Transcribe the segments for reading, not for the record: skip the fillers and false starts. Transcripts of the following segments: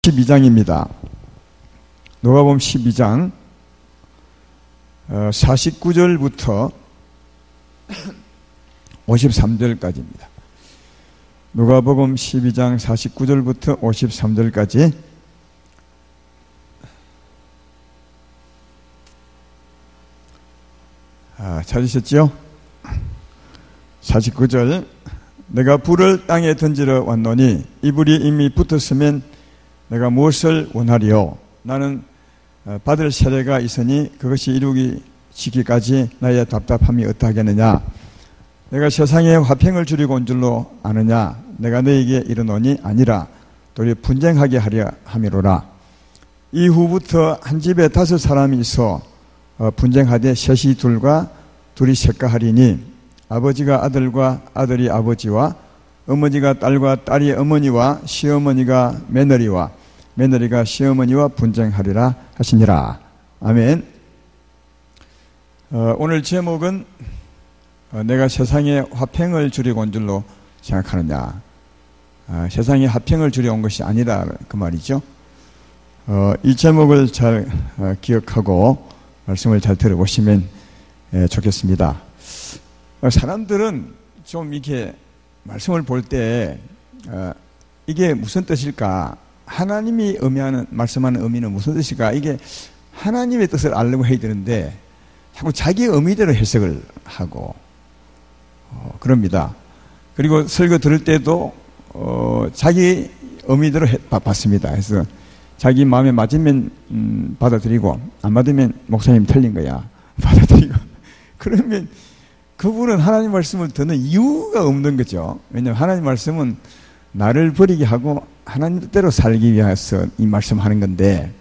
12장입니다. 누가복음 12장 49절부터 53절까지입니다. 누가복음 12장 49절부터 53절까지 찾으셨지요? 49절 내가 불을 땅에 던지러 왔노니 이 불이 이미 붙었으면 내가 무엇을 원하리요? 나는 받을 세례가 있으니 그것이 이루어지기까지 나의 답답함이 어떠하겠느냐? 내가 세상에 화평을 주리고 온 줄로 아느냐? 내가 너에게 이르노니 아니라 도리어 분쟁하게 하려 함이로라. 이후부터 한 집에 5 사람이 있어 분쟁하되 셋이 둘과 둘이 셋과 하리니 아버지가 아들과 아들이 아버지와 어머니가 딸과 딸이 어머니와 시어머니가 며느리와 며느리가 시어머니와 분쟁하리라 하시니라. 아멘. 오늘 제목은 내가 세상에 화평을 주려고 온 줄로 생각하느냐. 세상에 화평을 주려 온 것이 아니다 그 말이죠. 이 제목을 잘 기억하고 말씀을 잘 들어보시면 좋겠습니다. 사람들은 좀 이렇게 말씀을 볼 때 이게 무슨 뜻일까? 하나님이 말씀하는 의미는 무슨 뜻일까? 이게 하나님의 뜻을 알려고 해야 되는데 자꾸 자기 의미대로 해석을 하고 그럽니다. 그리고 설교 들을 때도 자기 의미대로 받습니다. 그래서 자기 마음에 맞으면 받아들이고 안 맞으면 목사님 틀린 거야 받아들이고 그러면 그분은 하나님 말씀을 듣는 이유가 없는 거죠. 왜냐하면 하나님 말씀은 나를 버리게 하고 하나님 뜻대로 살기 위해서 이 말씀하는 건데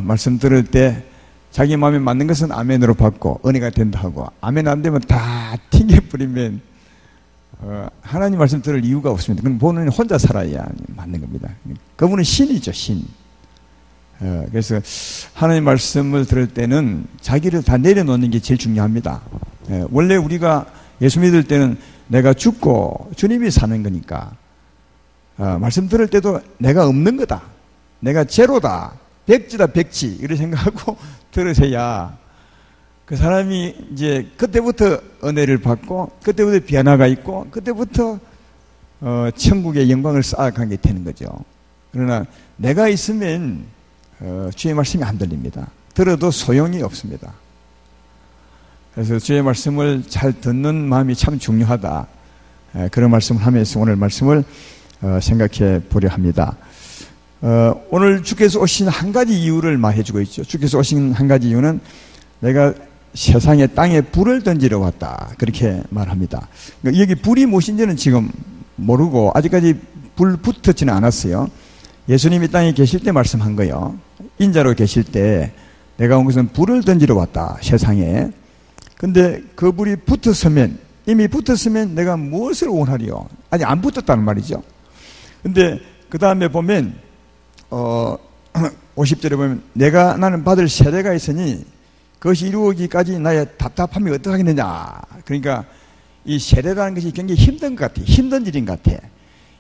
말씀 들을 때 자기 마음에 맞는 것은 아멘으로 받고 은혜가 된다 하고 아멘 안 되면 다 튕겨버리면 하나님 말씀 들을 이유가 없습니다. 그럼 본인은 혼자 살아야 맞는 겁니다. 그분은 신이죠, 신. 그래서 하나님 말씀을 들을 때는 자기를 다 내려놓는 게 제일 중요합니다. 원래 우리가 예수 믿을 때는 내가 죽고 주님이 사는 거니까 말씀 들을 때도 내가 없는 거다, 내가 제로다, 백지다 백지 이렇게 생각하고 들으셔야 그 사람이 이제 그때부터 은혜를 받고 그때부터 변화가 있고 그때부터 천국의 영광을 쌓아가게 되는 거죠. 그러나 내가 있으면 주의 말씀이 안 들립니다. 들어도 소용이 없습니다. 그래서 주의 말씀을 잘 듣는 마음이 참 중요하다. 그런 말씀을 하면서 오늘 말씀을 생각해 보려 합니다. 오늘 주께서 오신 한 가지 이유를 말해주고 있죠. 주께서 오신 한 가지 이유는 내가 세상에 땅에 불을 던지러 왔다. 그렇게 말합니다. 여기 불이 무엇인지는 지금 모르고 아직까지 불 붙었지는 않았어요. 예수님이 땅에 계실 때 말씀한 거예요. 인자로 계실 때 내가 온 것은 불을 던지러 왔다. 세상에. 근데 그 불이 붙었으면 이미 붙었으면 내가 무엇을 원하리요? 아니 안 붙었다는 말이죠. 근데 그 다음에 보면 50절에 보면 나는 받을 세례가 있으니 그것이 이루어지기까지 나의 답답함이 어떻게 하겠느냐. 그러니까 이 세례라는 것이 굉장히 힘든 것 같아. 힘든 일인 것 같아.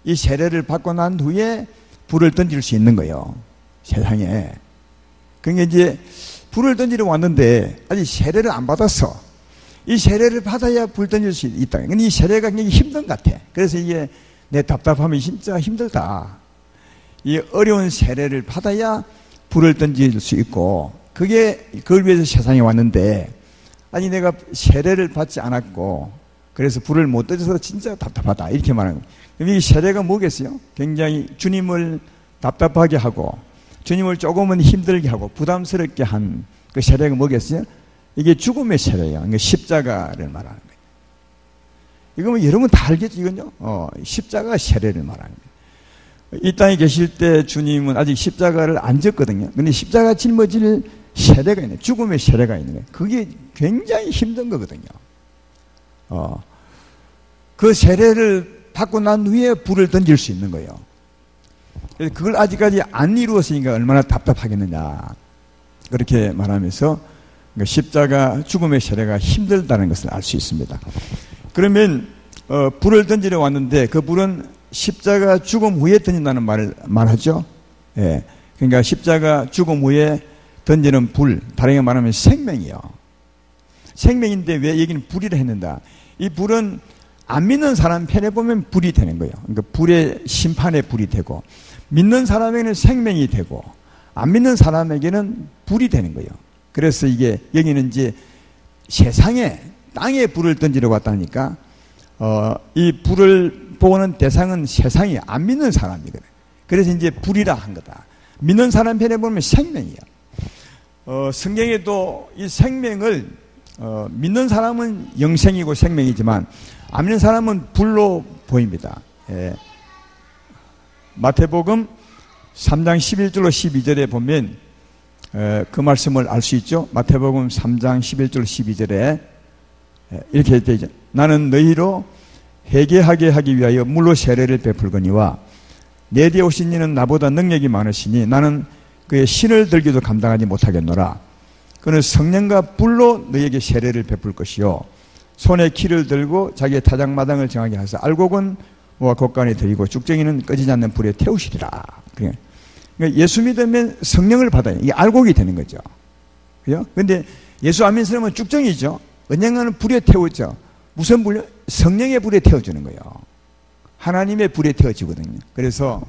이 세례를 받고 난 후에 불을 던질 수 있는 거예요. 세상에. 그러니까 이제 불을 던지러 왔는데 아직 세례를 안 받았어. 이 세례를 받아야 불 던질 수 있다. 근데 이 세례가 굉장히 힘든 것 같아. 그래서 이게 내 답답함이 진짜 힘들다. 이 어려운 세례를 받아야 불을 던질 수 있고 그걸 위해서 세상에 왔는데 아니 내가 세례를 받지 않았고 그래서 불을 못 던져서 진짜 답답하다 이렇게 말하는 거예요. 그럼 이 세례가 뭐겠어요? 굉장히 주님을 답답하게 하고 주님을 조금은 힘들게 하고 부담스럽게 한 그 세례가 뭐겠어요? 이게 죽음의 세례예요. 그러니까 십자가를 말하는 거예요. 이거는 여러분 다 알겠죠, 이건요? 십자가 세례를 말하는 거예요. 이 땅에 계실 때 주님은 아직 십자가를 안 졌거든요. 근데 십자가 짊어질 세례가 있네. 죽음의 세례가 있는 거예요. 그게 굉장히 힘든 거거든요. 그 세례를 받고 난 후에 불을 던질 수 있는 거예요. 그걸 아직까지 안 이루었으니까 얼마나 답답하겠느냐. 그렇게 말하면서 십자가 죽음의 세례가 힘들다는 것을 알 수 있습니다. 그러면 불을 던지러 왔는데 그 불은 십자가 죽음 후에 던진다는 말을 말하죠. 예. 그러니까 십자가 죽음 후에 던지는 불, 다르게 말하면 생명이요. 생명인데 왜 여기는 불이라 했는다. 이 불은 안 믿는 사람 편에 보면 불이 되는 거예요. 그러니까 불의 심판의 불이 되고, 믿는 사람에게는 생명이 되고, 안 믿는 사람에게는 불이 되는 거예요. 그래서 이게 여기는 이제 세상에 땅에 불을 던지려고 왔다니까 이 불을 보는 대상은 세상이 안 믿는 사람이거든. 그래서 이제 불이라 한 거다. 믿는 사람 편에 보면 생명이에요. 성경에도 이 생명을 믿는 사람은 영생이고 생명이지만 안 믿는 사람은 불로 보입니다. 예. 마태복음 3장 11절로 12절에 보면 그 말씀을 알 수 있죠. 마태복음 3장 11절 12절에 이렇게 되죠. 나는 너희로 회개하게 하기 위하여 물로 세례를 베풀거니와 내 뒤에 오신 이는 나보다 능력이 많으시니 나는 그의 신을 들기도 감당하지 못하겠노라. 그는 성령과 불로 너희에게 세례를 베풀 것이요 손에 키를 들고 자기의 타작마당을 정하게 하사 알곡은 모아 곡간에 들이고 죽정이는 꺼지지 않는 불에 태우시리라. 그러니까 예수 믿으면 성령을 받아요. 이게 알곡이 되는 거죠. 그죠? 근데 예수 안 믿는 사람은 죽정이죠. 언젠가는 불에 태우죠. 무슨 불요? 성령의 불에 태워주는 거예요. 하나님의 불에 태워지거든요. 그래서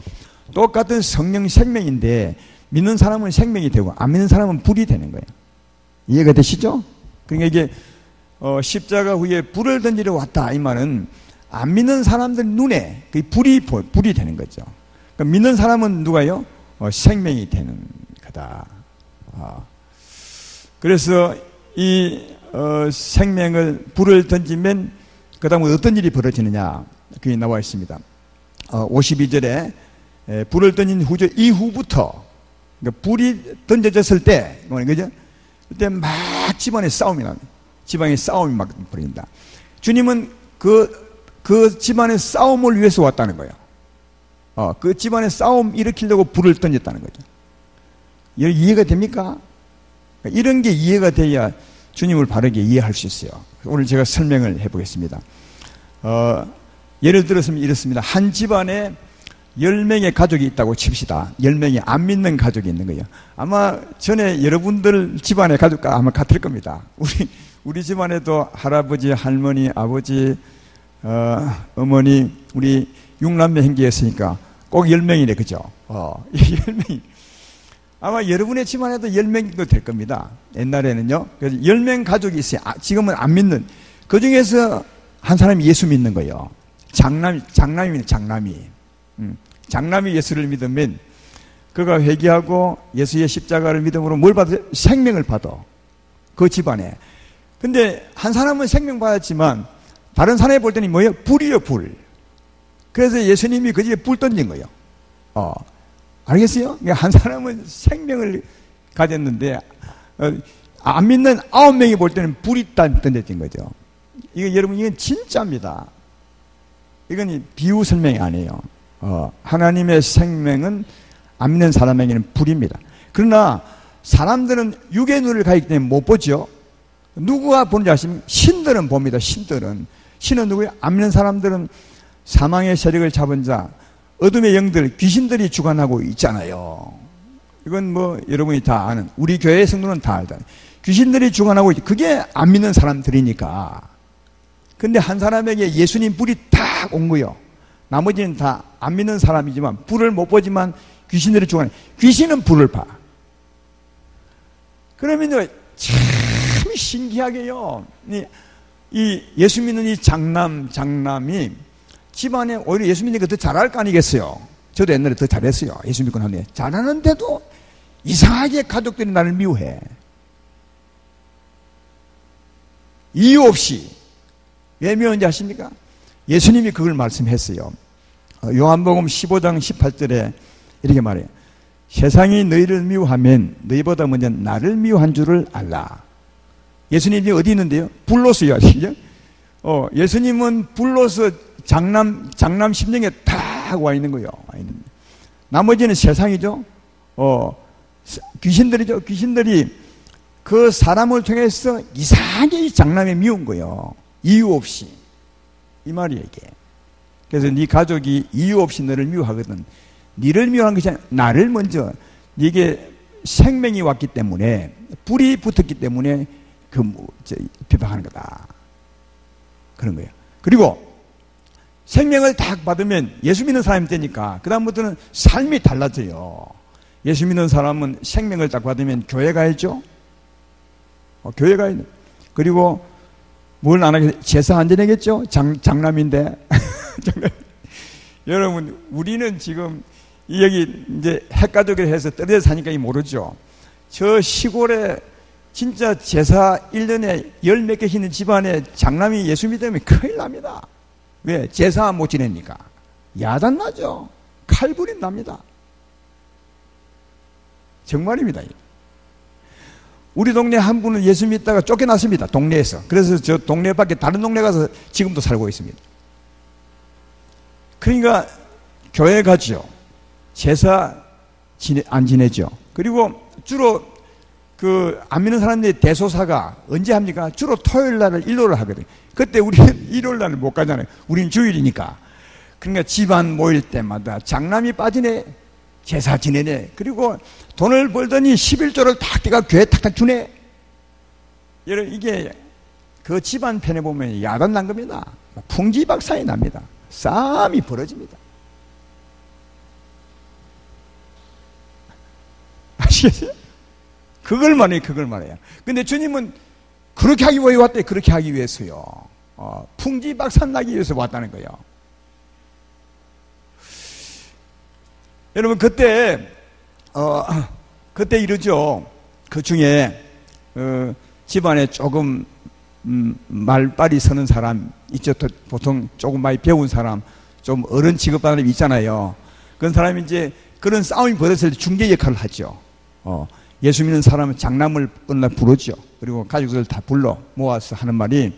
똑같은 성령 생명인데 믿는 사람은 생명이 되고 안 믿는 사람은 불이 되는 거예요. 이해가 되시죠? 그러니까 이게 십자가 후에 불을 던지러 왔다 이 말은 안 믿는 사람들 눈에 그 불이 되는 거죠. 그러니까 믿는 사람은 누가요? 생명이 되는 거다. 그래서 이 생명을 불을 던지면 그 다음에 어떤 일이 벌어지느냐 그게 나와 있습니다. 52절에 불을 던진 후죠 이후부터 그러니까 불이 던져졌을 때 그죠? 그때 막 집안에 싸움이 납니다. 집안에 싸움이 막 벌어진다. 주님은 그 집안의 싸움을 위해서 왔다는 거예요. 그 집안의 싸움 일으키려고 불을 던졌다는 거죠. 이해가 됩니까? 이런 게 이해가 돼야 주님을 바르게 이해할 수 있어요. 오늘 제가 설명을 해보겠습니다. 예를 들어서 이렇습니다. 한 집안에 10명의 가족이 있다고 칩시다. 10명이 안 믿는 가족이 있는 거예요. 아마 전에 여러분들 집안의 가족과 아마 같을 겁니다. 우리 집안에도 할아버지, 할머니, 아버지, 어머니, 우리 6남매 형제였으니까 꼭 10명이네, 그죠? 10명이. 아마 여러분의 집안에도 10명 정도 될 겁니다. 옛날에는요. 그래서 10명 가족이 있어요. 지금은 안 믿는. 그 중에서 한 사람이 예수 믿는 거예요. 장남이. 장남이 예수를 믿으면 그가 회개하고 예수의 십자가를 믿음으로 뭘 받아? 생명을 받아. 그 집안에. 근데 한 사람은 생명 받았지만 다른 사람이 볼 때는 뭐예요? 불이요, 불. 그래서 예수님이 그 집에 불 던진 거예요. 알겠어요? 한 사람은 생명을 가졌는데 안 믿는 9명이 볼 때는 불이 던져진 거죠. 여러분 이건 진짜입니다. 이건 비유 설명이 아니에요. 하나님의 생명은 안 믿는 사람에게는 불입니다. 그러나 사람들은 육의 눈을 가지기 때문에 못 보죠. 누구가 보는지 아시면 신들은 봅니다. 신은 누구예요? 안 믿는 사람들은 사망의 세력을 잡은 자, 어둠의 영들, 귀신들이 주관하고 있잖아요. 이건 뭐 여러분이 다 아는, 우리 교회의 성도는 다 알잖아요. 귀신들이 주관하고 있죠. 그게 안 믿는 사람들이니까. 근데 한 사람에게 예수님 불이 딱 온 거예요. 나머지는 다 안 믿는 사람이지만 불을 못 보지만 귀신들이 주관해. 귀신은 불을 봐. 그러면 참 신기하게요. 이 예수 믿는 이 장남이 집안에 오히려 예수 믿는 게 더 잘할 거 아니겠어요? 저도 옛날에 더 잘했어요. 예수 믿고 나는데 잘하는데도 이상하게 가족들이 나를 미워해. 이유 없이. 왜 미워하는지 아십니까? 예수님이 그걸 말씀했어요. 요한복음 15장 18절에 이렇게 말해요. 세상이 너희를 미워하면 너희보다 먼저 나를 미워한 줄을 알라. 예수님이 어디 있는데요? 불로서요. 예수님은 불로서 장남 심령에 딱 와 있는 거예요. 나머지는 세상이죠. 귀신들이죠. 귀신들이 그 사람을 통해서 이상하게 장남에 미운 거예요. 이유 없이. 이 말이에요, 이게. 그래서 네 가족이 이유 없이 너를 미워하거든. 니를 미워하는 것이 아니라 나를 먼저, 이게 생명이 왔기 때문에, 불이 붙었기 때문에 비방하는 거다. 그런 거예요. 그리고 생명을 딱 받으면 예수 믿는 사람이 되니까 그다음부터는 삶이 달라져요. 예수 믿는 사람은 생명을 딱 받으면 교회 가야죠. 교회 가야 돼. 그리고 뭘 안 하겠어요? 제사 안 지내겠죠? 장남인데. 여러분, 우리는 지금 여기 이제 핵가족에 해서 떨어져 사니까 모르죠. 저 시골에 진짜 제사 1년에 10몇 개 있는 집안에 장남이 예수 믿으면 큰일 납니다. 왜? 제사 못 지내니까. 야단 나죠. 칼부림 납니다. 정말입니다. 우리 동네 한 분은 예수 믿다가 쫓겨났습니다. 동네에서. 그래서 저 동네 밖에 다른 동네 가서 지금도 살고 있습니다. 그러니까 교회 가죠. 제사 안 지내죠. 그리고 주로 안 믿는 사람들이 대소사가 언제 합니까? 주로 토요일 날을 일요일을 하거든요. 그때 우리는 일요일 날을 못 가잖아요. 우리는 주일이니까. 그러니까 집안 모일 때마다 장남이 빠지네, 제사 지내네, 그리고 돈을 벌더니 11조를 탁 떼가 교회에 탁탁 주네. 여러분, 이게 그 집안 편에 보면 야단 난 겁니다. 풍지박산이 납니다. 싸움이 벌어집니다. 아시겠어요? 그걸 말해요, 그걸 말해요. 근데 주님은 그렇게 하기 위해 왔대. 그렇게 하기 위해서요. 풍지박산 나기 위해서 왔다는 거예요. 여러분, 그때 이러죠. 그 중에, 집안에 조금, 말빨이 서는 사람 있죠. 보통 조금 많이 배운 사람, 좀 어른 취급받는 사람이 있잖아요. 그런 사람이 이제 그런 싸움이 벌어졌을 때 중재 역할을 하죠. 예수 믿는 사람은 장남을 어느 날 부르죠. 그리고 가족들 다 불러 모아서 하는 말이,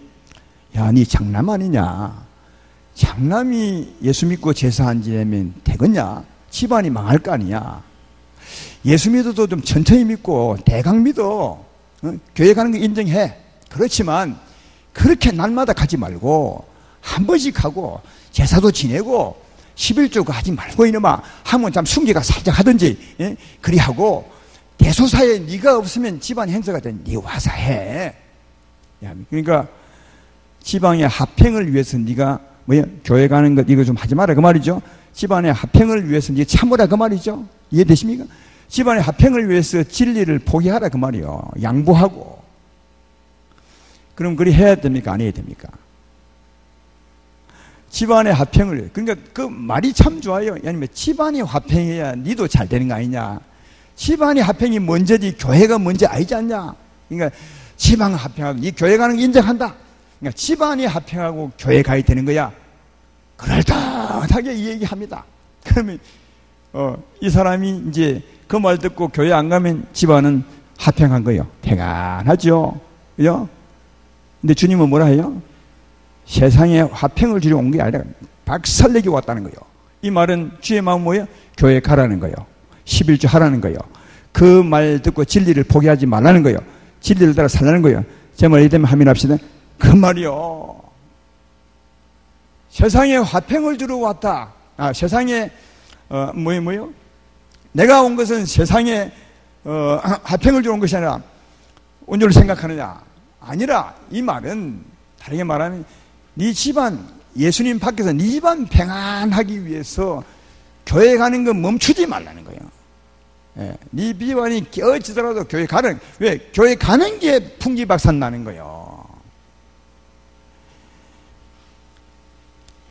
야, 니 장남 아니냐? 장남이 예수 믿고 제사 안 지내면 되겠냐? 집안이 망할 거 아니냐? 예수 믿어도 좀 천천히 믿고 대강 믿어. 교회 가는 거 인정해. 그렇지만 그렇게 날마다 가지 말고 한 번씩 하고 제사도 지내고 11조가 하지 말고 이놈아 하면 참 순교가 살짝 하든지, 예? 그리 하고 대소사에 네가 없으면 집안 행사가 된 네 와서 해. 그러니까 집안의 화평을 위해서 네가 교회 가는 것 이거 좀 하지 마라 그 말이죠. 집안의 화평을 위해서 네가 참으라 그 말이죠. 이해되십니까? 집안의 화평을 위해서 진리를 포기하라 그 말이요. 양보하고. 그럼 그리 해야 됩니까? 안 해야 됩니까? 집안의 화평을, 그러니까 그 말이 참 좋아요. 아니면 집안이 화평해야 니도 잘 되는 거 아니냐? 집안이 화평이 먼저지 교회가 먼저 아니지 않냐? 그러니까 집안 화평하고 니 교회 가는 거 인정한다. 그러니까 집안이 화평하고 교회 가야 되는 거야. 그럴듯하게 이 얘기합니다. 그러면 이 사람이 이제 그 말 듣고 교회 안 가면 집안은 화평한 거예요. 평안하죠. 그죠? 근데 주님은 뭐라 해요? 세상에 화평을 주려 온 게 아니라 박살내기 왔다는 거예요. 이 말은 주의 마음 뭐예요? 교회 가라는 거예요. 11조 하라는 거예요. 그 말 듣고 진리를 포기하지 말라는 거예요. 진리를 따라 살라는 거예요. 제 말이 되면 하민합시다. 그 말이요. 세상에 화평을 주러 왔다. 세상에 뭐요? 내가 온 것은 세상에 화평을 주러 온 것이 아니라 온 줄 생각하느냐? 아니라 이 말은 다르게 말하면 네 집안 예수님 밖에서 네 집안 평안하기 위해서 교회 가는 거 멈추지 말라는 거예요. 예, 네 비관이 깨어지더라도 교회 가는, 왜? 교회 가는 게 풍지박산 나는 거예요.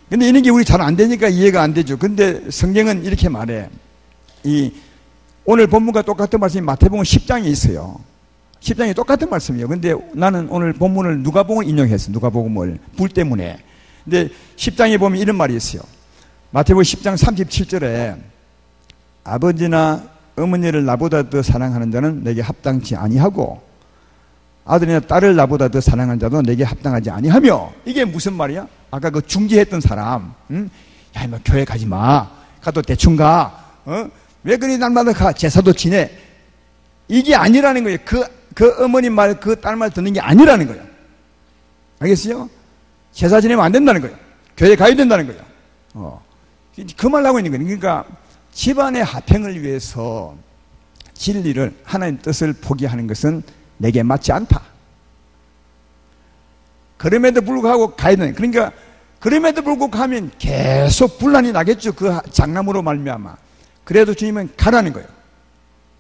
근데 이런 게 우리 잘 안 되니까 이해가 안 되죠. 근데 성경은 이렇게 말해. 오늘 본문과 똑같은 말씀이 마태복음 10장에 있어요. 10장이 똑같은 말씀이에요. 근데 나는 오늘 본문을 누가복음을 인용했어요. 누가복음을 불 때문에. 근데 10장에 보면 이런 말이 있어요. 마태복음 10장 37절에 아버지나 어머니를 나보다 더 사랑하는 자는 내게 합당치 아니하고 아들이나 딸을 나보다 더 사랑하는 자도 내게 합당하지 아니하며. 이게 무슨 말이야? 아까 그 중지했던 사람, 야, 뭐 교회 가지 마. 가도 대충 가. 왜 그리 날마다 가? 제사도 지내. 이게 아니라는 거예요. 그 어머니 말, 그 딸 말 듣는 게 아니라는 거예요. 알겠어요? 제사 지내면 안 된다는 거예요. 교회 가야 된다는 거예요. 그 말 하고 있는 거예요. 그러니까 집안의 화평을 위해서 진리를, 하나님 뜻을 포기하는 것은 내게 맞지 않다. 그럼에도 불구하고 가야 되는, 그러니까 그럼에도 불구하고 가면 계속 분란이 나겠죠. 그 장남으로 말미암아. 그래도 주님은 가라는 거예요.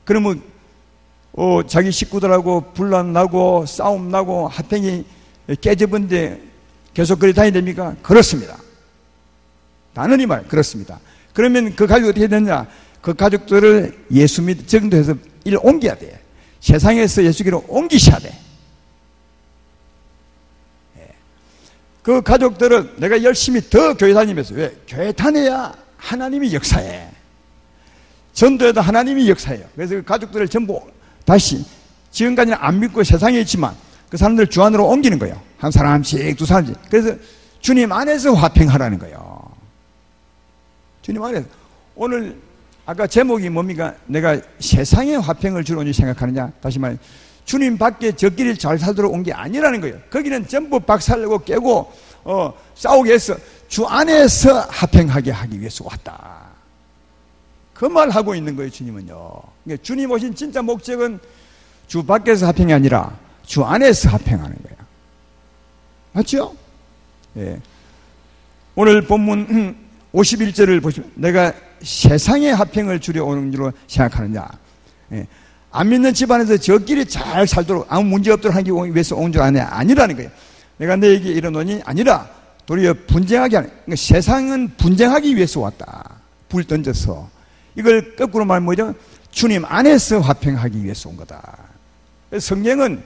그러면 자기 식구들하고 분란 나고 싸움 나고 화평이 깨져본데 계속 그래 다녀야 됩니까? 그렇습니다. 단언히 말 그렇습니다. 그러면 그 가족이 어떻게 되느냐? 그 가족들을 예수 믿 정도해서 이를 옮겨야 돼. 세상에서 예수께로 옮기셔야 돼. 그 가족들은 내가 열심히 더 교회 다니면서, 왜? 교회 다녀야 하나님이 역사해. 전도에도 하나님이 역사해요. 그래서 그 가족들을 전부 다시, 지금까지는 안 믿고 세상에 있지만 그 사람들 주 안으로 옮기는 거예요. 한 사람씩, 두 사람씩. 그래서 주님 안에서 화평하라는 거예요. 주님 안에서. 오늘 아까 제목이 뭡니까? 내가 세상의 화평을 주로 생각하느냐? 다시 말해, 주님 밖에 저끼리 잘 살도록 온 게 아니라는 거예요. 거기는 전부 박살내고 깨고 싸우게 해서 주 안에서 화평하게 하기 위해서 왔다. 그 말 하고 있는 거예요, 주님은요. 그러니까 주님 오신 진짜 목적은 주 밖에서 화평이 아니라 주 안에서 화평하는 거예요. 맞죠? 예. 오늘 본문 51절을 보시면, 내가 세상의 화평을 주려 오는 줄로 생각하느냐? 예. 안 믿는 집안에서 저끼리 잘 살도록 아무 문제 없도록 하기 위해서 온 줄 아냐? 아니라는 거예요. 내가 너에게 이르노니 아니라 도리어 분쟁하게 하는, 그러니까 세상은 분쟁하기 위해서 왔다. 불 던져서. 이걸 거꾸로 말하면 뭐죠? 주님 안에서 화평하기 위해서 온 거다. 성경은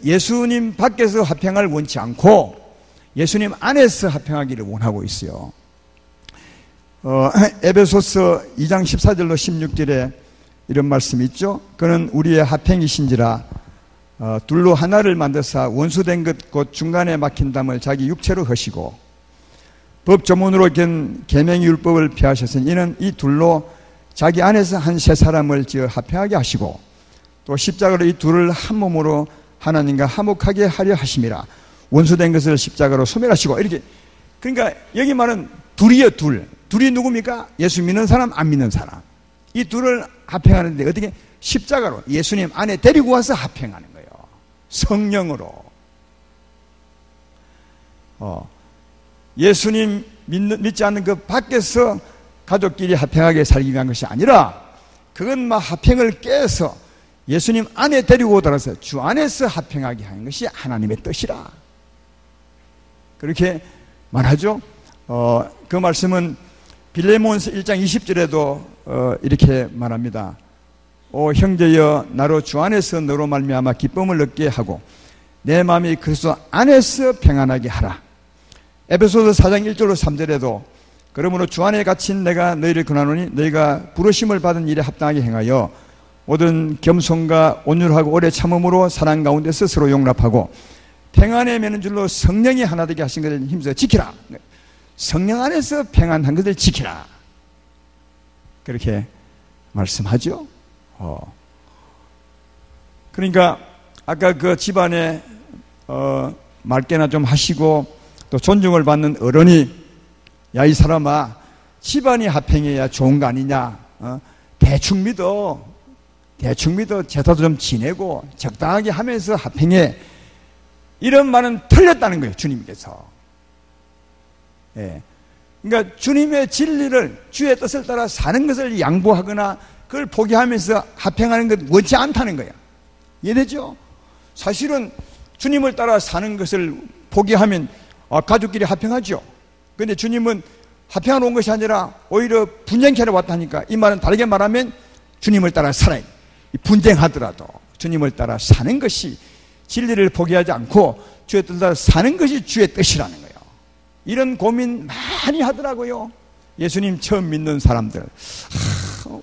예수님 밖에서 화평을 원치 않고 예수님 안에서 화평하기를 원하고 있어요. 에베소서 2장 14절로 16절에 이런 말씀이 있죠. 그는 우리의 화평이신지라 둘로 하나를 만드사 원수된 것 곧 중간에 막힌 담을 자기 육체로 허시고 법 조문으로 겐 계명의 율법을 폐하셨으니 이는 이 둘로 자기 안에서 한 세 사람을 지어 화평하게 하시고 또 십자가로 이 둘을 한 몸으로 하나님과 화목하게 하려 하심이라. 원수된 것을 십자가로 소멸하시고, 이렇게. 그러니까 여기 말은 둘이요, 둘. 둘이 누굽니까? 예수 믿는 사람, 안 믿는 사람. 이 둘을 화평하는데 어떻게? 십자가로 예수님 안에 데리고 와서 화평하는 거예요. 성령으로. 예수님 믿지 않는 그 밖에서 가족끼리 화평하게 살기 위한 것이 아니라 그건 막 화평을 깨서 예수님 안에 데리고 오더라서 주 안에서 화평하게 하는 것이 하나님의 뜻이라. 그렇게 말하죠. 그 말씀은 빌레몬서 1장 20절에도 이렇게 말합니다. 오 형제여, 나로 주 안에서 너로 말미암아 기쁨을 얻게 하고 내 마음이 그리스도 안에서 평안하게 하라. 에베소서 4장 1절로 3절에도 그러므로 주 안에 갇힌 내가 너희를 권하노니 너희가 부르심을 받은 일에 합당하게 행하여 모든 겸손과 온유하고 오래 참음으로 사랑 가운데서 서로 용납하고 평안에 매는 줄로 성령이 하나 되게 하신 것을 힘써 지키라. 성령 안에서 평안한 것을 지키라. 그렇게 말씀하죠. 그러니까 아까 그 집안에 맑게나 좀 하시고 또 존중을 받는 어른이, 야 이 사람아, 집안이 화평해야 좋은 거 아니냐? 대충 믿어 제사도 좀 지내고 적당하게 하면서 화평해. 이런 말은 틀렸다는 거예요, 주님께서. 예. 그러니까 주님의 진리를, 주의 뜻을 따라 사는 것을 양보하거나 그걸 포기하면서 화평하는 것 원치 않다는 거예요. 이해되죠? 사실은 주님을 따라 사는 것을 포기하면 가족끼리 화평하죠. 그런데 주님은 화평하러 온 것이 아니라 오히려 분쟁케 하러 왔다니까. 이 말은 다르게 말하면 주님을 따라 살아야 돼. 분쟁하더라도 주님을 따라 사는 것이, 진리를 포기하지 않고 주의 뜻을 따라 사는 것이 주의 뜻이라는 거예요. 이런 고민 많이 하더라고요. 예수님 처음 믿는 사람들.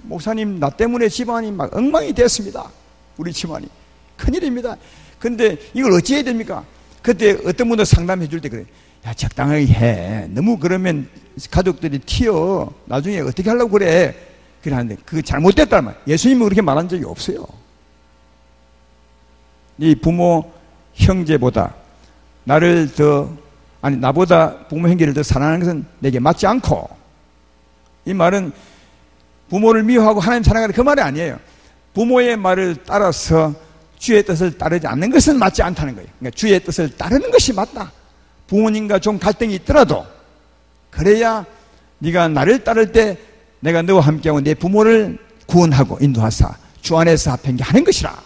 목사님, 나 때문에 집안이 막 엉망이 됐습니다. 우리 집안이. 큰일입니다. 근데 이걸 어찌 해야 됩니까? 그때 어떤 분도 상담해 줄 때 그래. 야, 적당하게 해. 너무 그러면 가족들이 튀어. 나중에 어떻게 하려고 그래. 그래 하는데 그게 잘못됐다는 말. 예수님은 그렇게 말한 적이 없어요. 네 부모 형제보다 나보다 부모 형제를 더 사랑하는 것은 내게 맞지 않고, 이 말은 부모를 미워하고 하나님 사랑하라 그 말이 아니에요. 부모의 말을 따라서 주의 뜻을 따르지 않는 것은 맞지 않다는 거예요. 그러니까 주의 뜻을 따르는 것이 맞다. 부모님과 좀 갈등이 있더라도 그래야 네가 나를 따를 때 내가 너와 함께하고 내 부모를 구원하고 인도하사 주 안에서 합행케 하는 것이라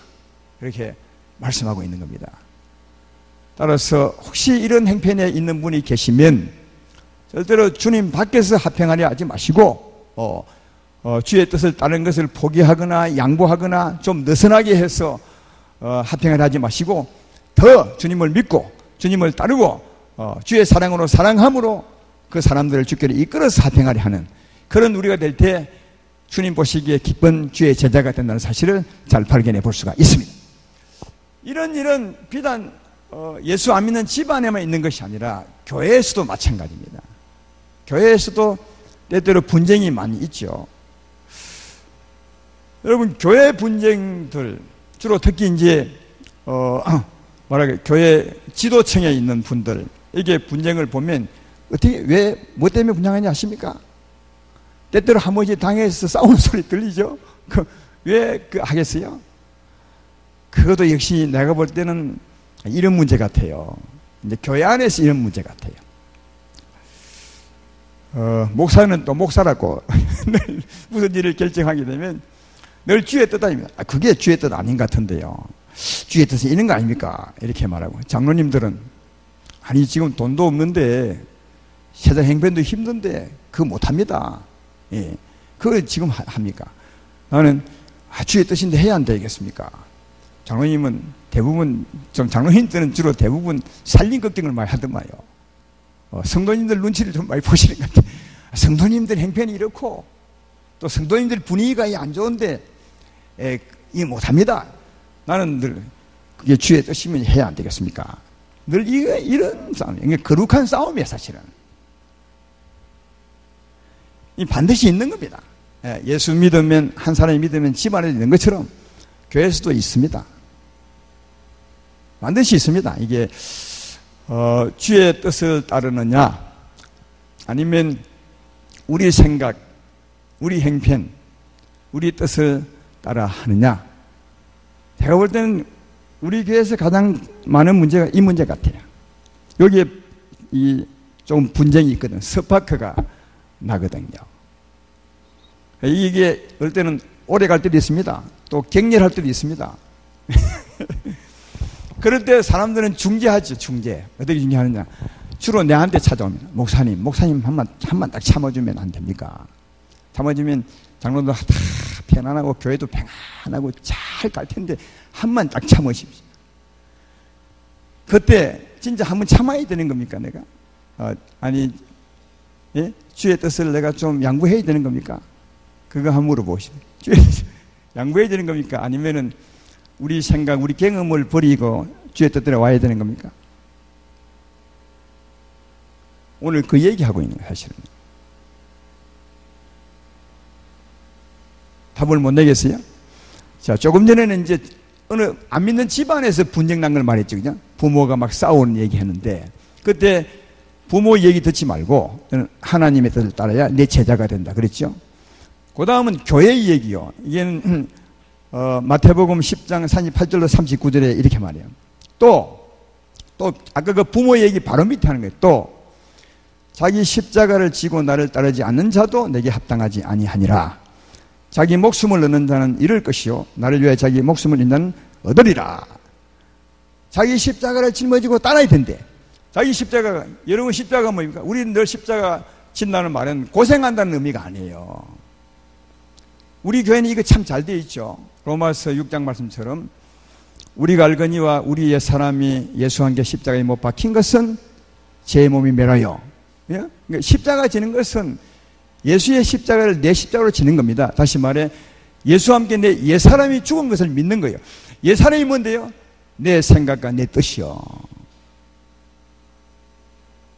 그렇게 말씀하고 있는 겁니다. 따라서 혹시 이런 행편에 있는 분이 계시면 절대로 주님 밖에서 합행하려 하지 마시고 주의 뜻을 따르는 것을 포기하거나 양보하거나 좀 느슨하게 해서 합행을 하지 마시고 더 주님을 믿고 주님을 따르고 주의 사랑으로 사랑함으로 그 사람들을 주께로 이끌어서 합행하려 하는 그런 우리가 될 때 주님 보시기에 기쁜 주의 제자가 된다는 사실을 잘 발견해 볼 수가 있습니다. 이런 비단 예수 안 믿는 집안에만 있는 것이 아니라 교회에서도 마찬가지입니다. 교회에서도 때때로 분쟁이 많이 있죠. 여러분 교회 분쟁들 주로 특히 이제 교회 지도층에 있는 분들 이게 분쟁을 보면 어떻게 왜 뭐 때문에 분쟁하냐 아십니까? 때때로 한 번씩 당해서 싸우는 소리 들리죠? 왜 하겠어요? 그것도 역시 내가 볼 때는 이런 문제 같아요. 이제 교회 안에서 이런 문제 같아요. 목사는 또 목사라고 무슨 일을 결정하게 되면 늘 주의 뜻 아닙니다. 그게 주의 뜻 아닌 것 같은데요. 주의 뜻은 이런 거 아닙니까? 이렇게 말하고 장로님들은 아니 지금 돈도 없는데 세상 행편도 힘든데 그거 못합니다. 예, 그거 지금 합니까? 나는 주의 뜻인데 해야 안 되겠습니까? 장로님은 대부분 좀 장로님들은 주로 대부분 살림 걱정을 많이 하더만요. 성도님들 눈치를 좀 많이 보시는 것 같아요. 성도님들 행편이 이렇고 또 성도님들 분위기가 안 좋은데 이 못합니다. 나는 늘 그게 주의 뜻이면 해야 안 되겠습니까? 늘 이런 싸움, 이게 거룩한 싸움이에요, 사실은. 이 반드시 있는 겁니다. 예수 믿으면 한 사람이 믿으면 집안에 있는 것처럼 교회에서도 있습니다. 반드시 있습니다. 이게 주의 뜻을 따르느냐 아니면 우리 생각, 우리 행편, 우리 뜻을 따라 하느냐. 제가 볼 때는 우리 교회에서 가장 많은 문제가 이 문제 같아요. 여기에 좀 분쟁이 있거든. 스파크가 나거든요. 이게 어떨 때는 오래 갈 때도 있습니다. 또 격렬할 때도 있습니다. 그럴 때 사람들은 중재하죠. 중재. 어떻게 중재하느냐. 주로 내한테 찾아옵니다. 목사님 한번 딱 참아주면 안 됩니까? 참아주면 장로도 다 편안하고 교회도 평안하고 잘 갈 텐데 한번 딱 참으십시오. 그때 진짜 한번 참아야 되는 겁니까 내가? 아니 예? 주의 뜻을 내가 좀 양보해야 되는 겁니까? 그거 한번 물어보시오. 주의 뜻을 양보해야 되는 겁니까? 아니면은 우리 생각, 우리 경험을 버리고 주의 뜻대로 와야 되는 겁니까? 오늘 그 얘기하고 있는 거예요, 사실은. 답을 못 내겠어요? 자, 조금 전에는 이제 어느 안 믿는 집안에서 분쟁 난 걸 말했죠, 그죠? 부모가 막 싸우는 얘기 했는데, 그때 부모 얘기 듣지 말고, 하나님의 뜻을 따라야 내 제자가 된다. 그랬죠? 그 다음은 교회 얘기요. 이게는, 마태복음 10장 38절로 39절에 이렇게 말해요. 또, 아까 그 부모 얘기 바로 밑에 하는 거예요. 또, 자기 십자가를 지고 나를 따르지 않는 자도 내게 합당하지 아니하니라. 자기 목숨을 얻는 자는 잃을 것이요 나를 위하여 자기 목숨을 잃는 자는 얻으리라. 자기 십자가를 짊어지고 따라야 된대. 자기 십자가가, 여러분 십자가가 뭡니까? 우리는 늘 십자가 진다는 말은 고생한다는 의미가 아니에요. 우리 교회는 이거 참 잘 되어 있죠. 로마서 6장 말씀처럼 우리가 알거니와 우리의 사람이 예수 함께 십자가에 못 박힌 것은 제 몸이 매라요. 예? 그러니까 십자가 지는 것은 예수의 십자가를 내 십자가로 지는 겁니다. 다시 말해 예수와 함께 내 옛사람이 죽은 것을 믿는 거예요. 옛사람이 뭔데요? 내 생각과 내 뜻이요.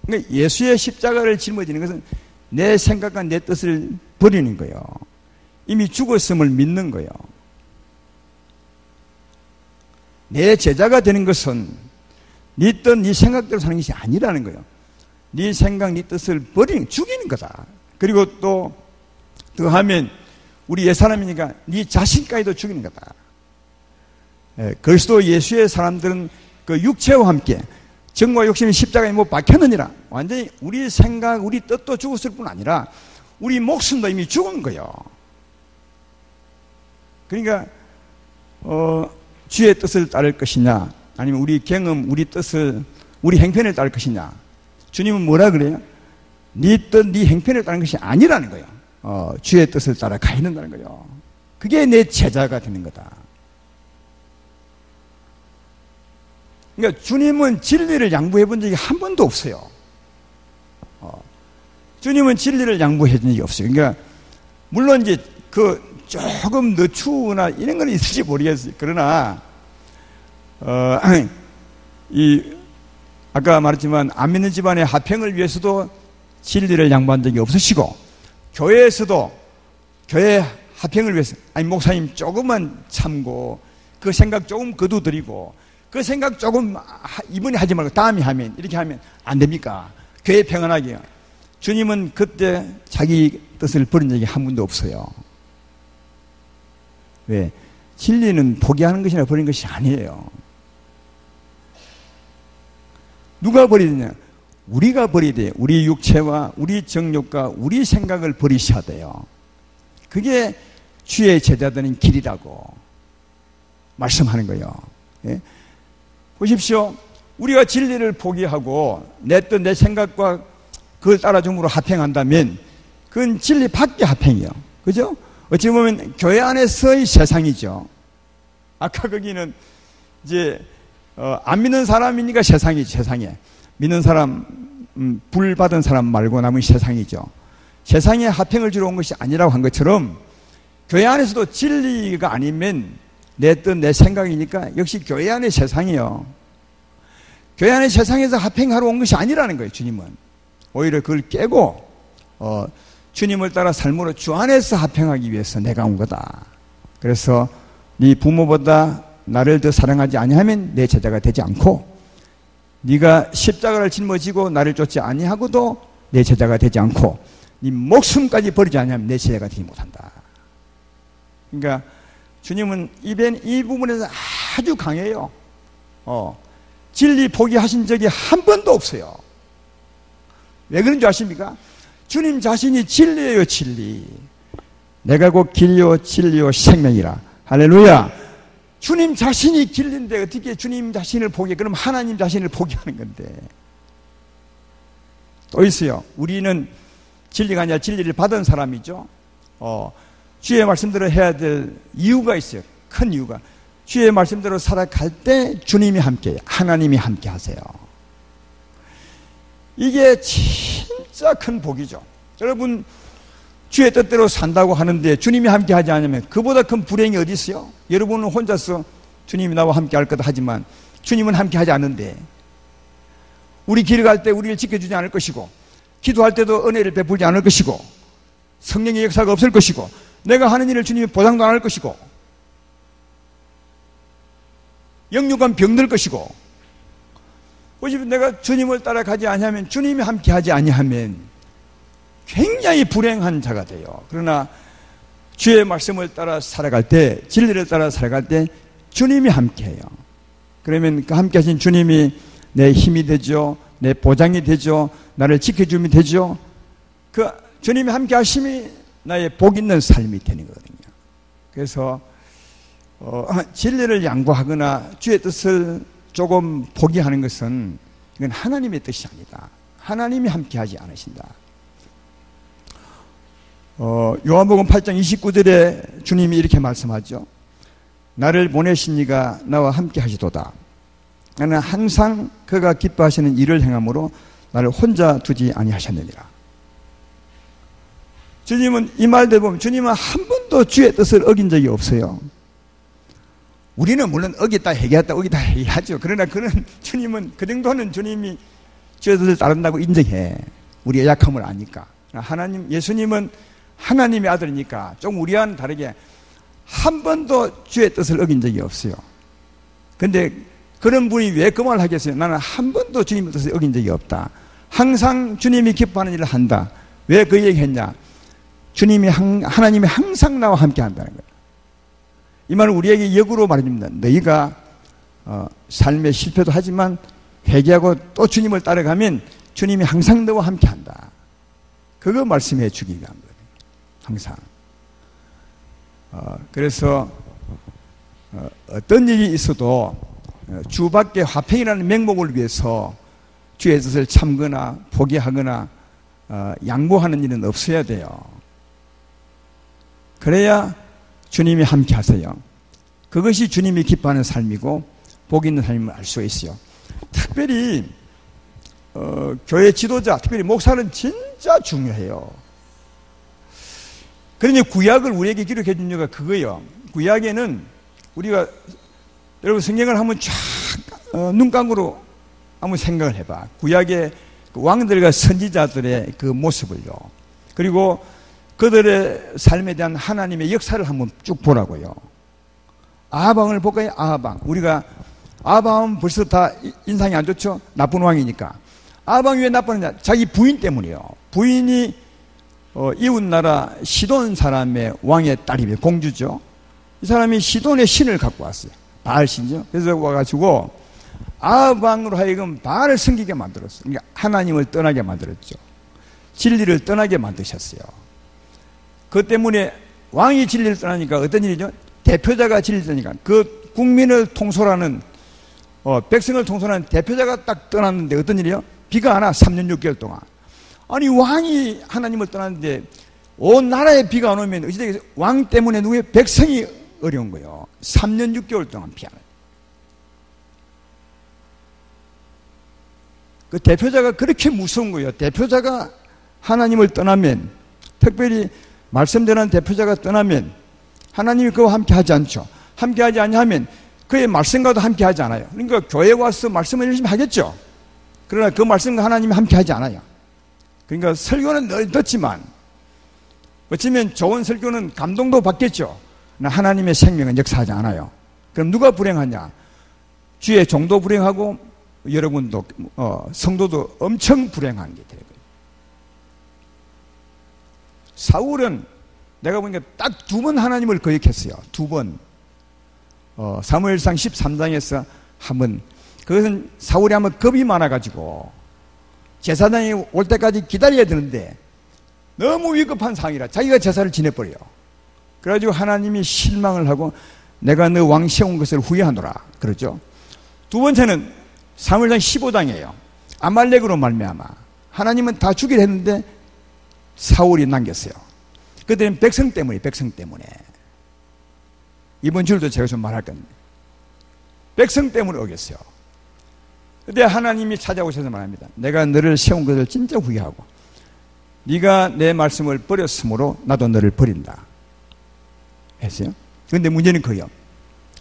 그러니까 예수의 십자가를 짊어지는 것은 내 생각과 내 뜻을 버리는 거예요. 이미 죽었음을 믿는 거예요. 내 제자가 되는 것은 네 뜻, 네 생각대로 사는 것이 아니라는 거예요. 네 생각, 네 뜻을 버리는, 죽이는 거다. 그리고 또 더하면 우리 옛사람이니까 네 자신까지도 죽이는 거다. 그리스도 예수의 사람들은 그 육체와 함께 정과 욕심이 십자가에 못 박혔느니라. 완전히 우리 생각, 우리 뜻도 죽었을 뿐 아니라 우리 목숨도 이미 죽은 거예요. 그러니까 주의 뜻을 따를 것이냐, 아니면 우리 경험, 우리 뜻을, 우리 행편을 따를 것이냐. 주님은 뭐라 그래요? 네 뜻, 네 행편을 따르는 것이 아니라는 거예요. 주의 뜻을 따라 가야 된다는 거예요. 그게 내 제자가 되는 거다. 그러니까 주님은 진리를 양보해 본 적이 한 번도 없어요. 주님은 진리를 양보해 준 적이 없어요. 그러니까 물론 이제 그 조금 늦추거나 이런 건 있을지 모르겠어요. 그러나 아까 말했지만 안 믿는 집안의 화평을 위해서도 진리를 양보한 적이 없으시고, 교회에서도 교회 화평을 위해서, 아니 목사님 조금만 참고 그 생각 조금 거두드리고 그 생각 조금 이번에 하지 말고 다음에 하면, 이렇게 하면 안 됩니까? 교회 평안하게요. 주님은 그때 자기 뜻을 버린 적이 한 번도 없어요. 왜? 진리는 포기하는 것이나 버리는 것이 아니에요. 누가 버리느냐? 우리가 버려야 돼요. 우리 육체와 우리 정욕과 우리 생각을 버리셔야 돼요. 그게 주의 제자되는 길이라고 말씀하는 거예요. 예? 보십시오. 우리가 진리를 포기하고 내 뜻, 내 생각과 그걸 따라줌으로 합행한다면 그건 진리 밖의 합행이에요. 그죠? 어찌 보면 교회 안에서의 세상이죠. 아까 거기는 이제 안 믿는 사람이니까 세상이지, 세상에. 믿는 사람, 불 받은 사람 말고 남은 세상이죠. 세상에 화평을 주러 온 것이 아니라고 한 것처럼 교회 안에서도 진리가 아니면 내 뜻, 내 생각이니까 역시 교회 안의 세상이요. 교회 안의 세상에서 화평하러 온 것이 아니라는 거예요, 주님은. 오히려 그걸 깨고 주님을 따라 삶으로 주 안에서 화평하기 위해서 내가 온 거다. 그래서 네 부모보다 나를 더 사랑하지 아니하면 내 제자가 되지 않고, 네가 십자가를 짊어지고 나를 쫓지 아니하고도 내 제자가 되지 않고, 네 목숨까지 버리지 아니하면 내 제자가 되지 못한다. 그러니까 주님은 이 부분에서 아주 강해요. 진리 포기하신 적이 한 번도 없어요. 왜 그런 줄 아십니까? 주님 자신이 진리예요, 진리. 내가 곧 길이요 진리요 생명이라. 할렐루야. 주님 자신이 길인데 어떻게 주님 자신을 포기해? 그럼 하나님 자신을 포기하는 건데. 또 있어요. 우리는 진리가 아니라 진리를 받은 사람이죠. 주의 말씀대로 해야 될 이유가 있어요. 큰 이유가. 주의 말씀대로 살아갈 때 주님이 함께해요. 하나님이 함께 하세요. 이게 진짜 큰 복이죠. 여러분, 주의 뜻대로 산다고 하는데 주님이 함께 하지 않으면 그보다 큰 불행이 어디 있어요? 여러분은 혼자서 주님이 나와 함께 할 거다 하지만 주님은 함께 하지 않는데, 우리 길 갈 때 우리를 지켜주지 않을 것이고, 기도할 때도 은혜를 베풀지 않을 것이고, 성령의 역사가 없을 것이고, 내가 하는 일을 주님이 보상도 안 할 것이고, 영육간 병들 것이고, 보시면 내가 주님을 따라가지 아니하면, 주님이 함께 하지 아니하면 굉장히 불행한 자가 돼요. 그러나 주의 말씀을 따라 살아갈 때, 진리를 따라 살아갈 때 주님이 함께해요. 그러면 그 함께 하신 주님이 내 힘이 되죠. 내 보장이 되죠. 나를 지켜주면 되죠. 그 주님이 함께 하심이 나의 복 있는 삶이 되는 거거든요. 그래서 진리를 양보하거나 주의 뜻을 조금 포기하는 것은 이건 하나님의 뜻이 아니다. 하나님이 함께하지 않으신다. 요한복음 8장 29절에 주님이 이렇게 말씀하죠. 나를 보내신 이가 나와 함께 하시도다. 나는 항상 그가 기뻐하시는 일을 행함으로 나를 혼자 두지 아니하셨느니라. 주님은 이 말들 보면 주님은 한 번도 주의 뜻을 어긴 적이 없어요. 우리는 물론 어겼다 해결했다 어기다 해결하죠. 그러나 그는 주님은 그 정도는 주님이 주의 뜻을 따른다고 인정해. 우리의 약함을 아니까. 하나님, 예수님은 하나님의 아들이니까 좀 우리와는 다르게 한 번도 주의 뜻을 어긴 적이 없어요. 근데 그런 분이 왜 그 말을 하겠어요? 나는 한 번도 주님의 뜻을 어긴 적이 없다. 항상 주님이 기뻐하는 일을 한다. 왜 그 얘기 했냐? 하나님이 항상 나와 함께 한다는 거예요. 이 말은 우리에게 역으로 말해줍니다. 너희가 삶의 실패도 하지만 회개하고 또 주님을 따라가면 주님이 항상 너와 함께 한다. 그거 말씀해 주기 위한 거예요. 항상. 그래서 어떤 일이 있어도 주 밖에 화평이라는 명목을 위해서 주의 뜻을 참거나 포기하거나 양보하는 일은 없어야 돼요. 그래야 주님이 함께 하세요. 그것이 주님이 기뻐하는 삶이고 복 있는 삶임을 알 수가 있어요. 특별히 교회 지도자, 특별히 목사는 진짜 중요해요. 그러니 구약을 우리에게 기록해 준 이유가 그거예요. 구약에는 우리가 여러분 성경을 한번 쫙 눈 감고로 한번 생각을 해봐. 구약의 그 왕들과 선지자들의 그 모습을요. 그리고 그들의 삶에 대한 하나님의 역사를 한번 쭉 보라고요. 아하방을 볼까요? 아하방. 우리가 아하방은 벌써 다 인상이 안 좋죠? 나쁜 왕이니까. 아하방이 왜 나쁘느냐? 자기 부인 때문이에요. 부인이 이웃나라 시돈 사람의 왕의 딸이며 공주죠. 이 사람이 시돈의 신을 갖고 왔어요. 바알신이죠. 그래서 와가지고 아하방으로 하여금 바알을 섬기게 만들었어요. 그러니까 하나님을 떠나게 만들었죠. 진리를 떠나게 만드셨어요. 그 때문에 왕이 진리를 떠나니까 어떤 일이죠? 대표자가 진리를 떠나니까 그 국민을 통솔하는 백성을 통솔하는 대표자가 딱 떠났는데 어떤 일이요? 비가 안 와. 3년 6개월 동안. 아니 왕이 하나님을 떠났는데 온 나라에 비가 안 오면 어찌되겠어요? 왕 때문에 누구의 백성이 어려운 거예요. 3년 6개월 동안 비 안 와요. 그 대표자가 그렇게 무서운 거예요. 대표자가 하나님을 떠나면, 특별히 말씀대로는 대표자가 떠나면 하나님이 그와 함께 하지 않죠. 함께 하지 않냐면 그의 말씀과도 함께 하지 않아요. 그러니까 교회에 와서 말씀을 열심히 하겠죠. 그러나 그 말씀과 하나님이 함께 하지 않아요. 그러니까 설교는 늘 듣지만 어쩌면 좋은 설교는 감동도 받겠죠. 그러나 하나님의 생명은 역사하지 않아요. 그럼 누가 불행하냐? 주의 종도 불행하고 여러분도 성도도 엄청 불행한 게 되는 거예요. 사울은 내가 보니까 딱 2번 하나님을 거역했어요. 2번. 사무엘상 13장에서 한번, 그것은 사울이 한번 겁이 많아가지고 제사장이 올 때까지 기다려야 되는데 너무 위급한 상황이라 자기가 제사를 지내버려요. 그래가지고 하나님이 실망을 하고 내가 너 왕 세운 것을 후회하노라 그러죠. 2번째는 사무엘상 15장이에요. 아말렉으로 말미암아 하나님은 다 죽이려 했는데 사울이 남겼어요. 그때는 백성 때문에. 이번 주일도 제가 좀 말할 건데 백성 때문에 어겼어요. 그때 하나님이 찾아오셔서 말합니다. 내가 너를 세운 것을 진짜 후회하고 네가 내 말씀을 버렸으므로 나도 너를 버린다 했어요. 그런데 문제는 그요.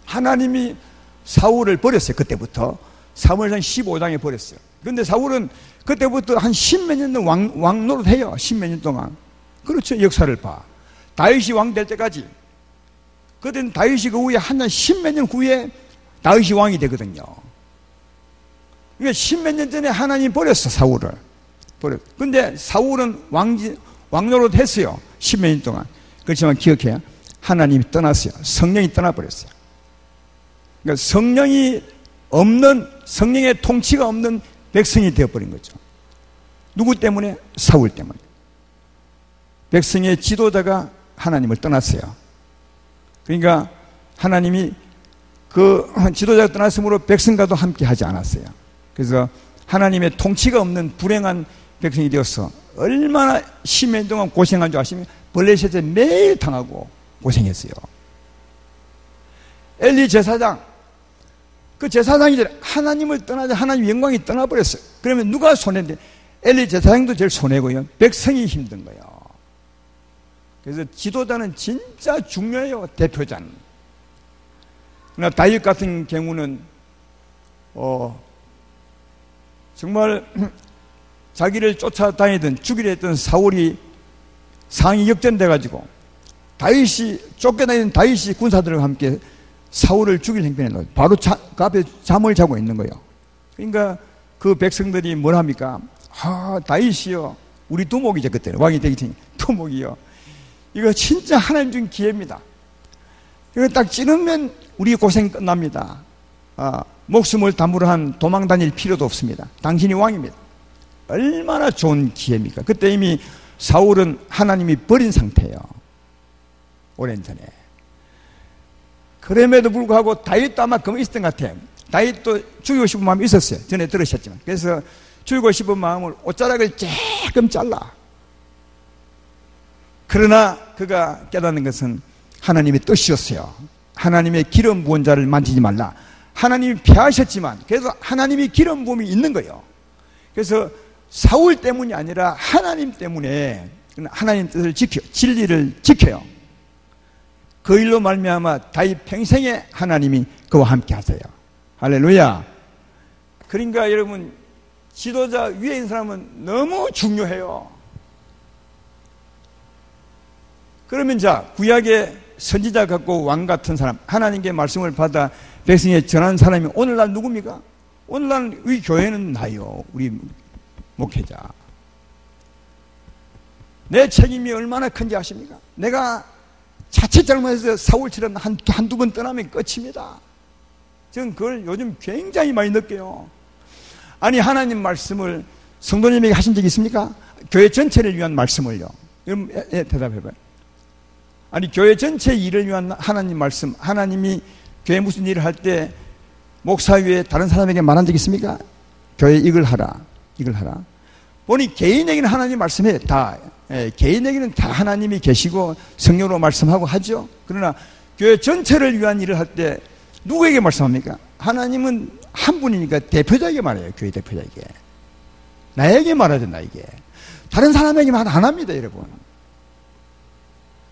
하나님이 사울을 버렸어요. 그때부터 사무엘상 15장에 버렸어요. 그런데 사울은 그때부터 한 10몇 년 동안 왕 노릇해요. 10몇 년 동안. 그렇죠. 역사를 봐. 다윗이 왕 될 때까지. 그때는 다윗이 그 후에 한 10몇 년 후에 다윗이 왕이 되거든요. 그러니까 10몇 년 전에 하나님 버렸어. 사울을. 근데 사울은 왕 노릇 했어요. 10몇 년 동안. 그렇지만 기억해요. 하나님이 떠났어요. 성령이 떠나버렸어요. 그러니까 성령의 통치가 없는 백성이 되어버린 거죠. 누구 때문에? 사울 때문에. 백성의 지도자가 하나님을 떠났어요. 그러니까 하나님이 그 지도자가 떠났으므로 백성과도 함께 하지 않았어요. 그래서 하나님의 통치가 없는 불행한 백성이 되어서 얼마나 10년 동안 고생한 줄 아시면 블레셋에 매일 당하고 고생했어요. 엘리 제사장, 그 제사장이 하나님을 떠나자 하나님 영광이 떠나버렸어요. 그러면 누가 손해인데? 엘리 제사장도 제일 손해고요. 백성이 힘든 거예요. 그래서 지도자는 진짜 중요해요. 대표자는. 그러나 다윗 같은 경우는 정말 자기를 쫓아다니던 죽이려 했던 사울이 상이 역전돼가지고 다윗이 쫓겨다니는 다윗이 군사들과 함께 사울을 죽일 행편에 넣어요. 바로 그 앞에 잠을 자고 있는 거예요. 그러니까 그 백성들이 뭘 합니까? 다윗이요. 우리 두목이죠. 그때는 왕이 되기 전에 두목이요. 이거 진짜 하나님 준 기회입니다. 이거 딱 찌르면 우리 고생 끝납니다. 목숨을 담으러 한 도망 다닐 필요도 없습니다. 당신이 왕입니다. 얼마나 좋은 기회입니까? 그때 이미 사울은 하나님이 버린 상태예요. 오랜 전에. 그럼에도 불구하고 다윗도 아마 그만 있었던 것 같아요. 다윗도 죽이고 싶은 마음이 있었어요. 전에 들으셨지만. 그래서 죽이고 싶은 마음을 옷자락을 조금 잘라. 그러나 그가 깨닫는 것은 하나님의 뜻이었어요. 하나님의 기름 부은 자를 만지지 말라. 하나님이 피하셨지만 그래서 하나님이 기름 부음이 있는 거예요. 그래서 사울 때문이 아니라 하나님 때문에 하나님 뜻을 지켜 진리를 지켜요. 그 일로 말미암아 다윗 평생에 하나님이 그와 함께 하세요. 할렐루야. 그러니까 여러분 지도자 위에 있는 사람은 너무 중요해요. 그러면 자 구약의 선지자 같고 왕 같은 사람 하나님께 말씀을 받아 백성에 전한 사람이 오늘날 누굽니까? 오늘날 우리 교회는 나요. 우리 목회자. 내 책임이 얼마나 큰지 아십니까? 내가 자칫 잘못해서 사울처럼 한두 번 떠나면 끝입니다. 저는 그걸 요즘 굉장히 많이 느껴요. 아니 하나님 말씀을 성도님에게 하신 적이 있습니까? 교회 전체를 위한 말씀을요. 여러분 대답해봐요. 아니 교회 전체 일을 위한 하나님 말씀, 하나님이 교회 무슨 일을 할 때 목사 위에 다른 사람에게 말한 적 있습니까? 교회 이걸 하라, 이걸 하라. 보니 개인에게는 하나님 말씀해 다. 개인에게는 다 하나님이 계시고 성령으로 말씀하고 하죠. 그러나 교회 전체를 위한 일을 할 때 누구에게 말씀합니까? 하나님은 한 분이니까 대표자에게 말해요. 교회 대표자에게. 나에게 말하죠. 나에게. 다른 사람에게 말 안 합니다. 여러분.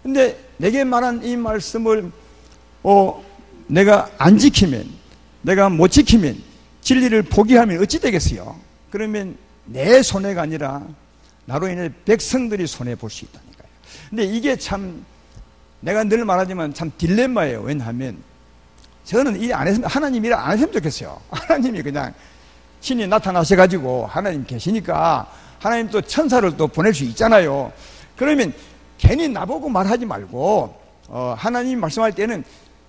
근데 내게 말한 이 말씀을 내가 안 지키면, 내가 못 지키면, 진리를 포기하면 어찌 되겠어요? 그러면 내 손해가 아니라 나로 인해 백성들이 손해볼 수 있다니까요. 근데 이게 참 내가 늘 말하지만 참 딜레마예요. 왜냐하면 저는 일 안 했으면 하나님 일 안 했으면 좋겠어요. 하나님이 그냥 신이 나타나셔가지고 하나님 계시니까 하나님 또 천사를 또 보낼 수 있잖아요. 그러면 괜히 나보고 말하지 말고 하나님이 말씀할 때는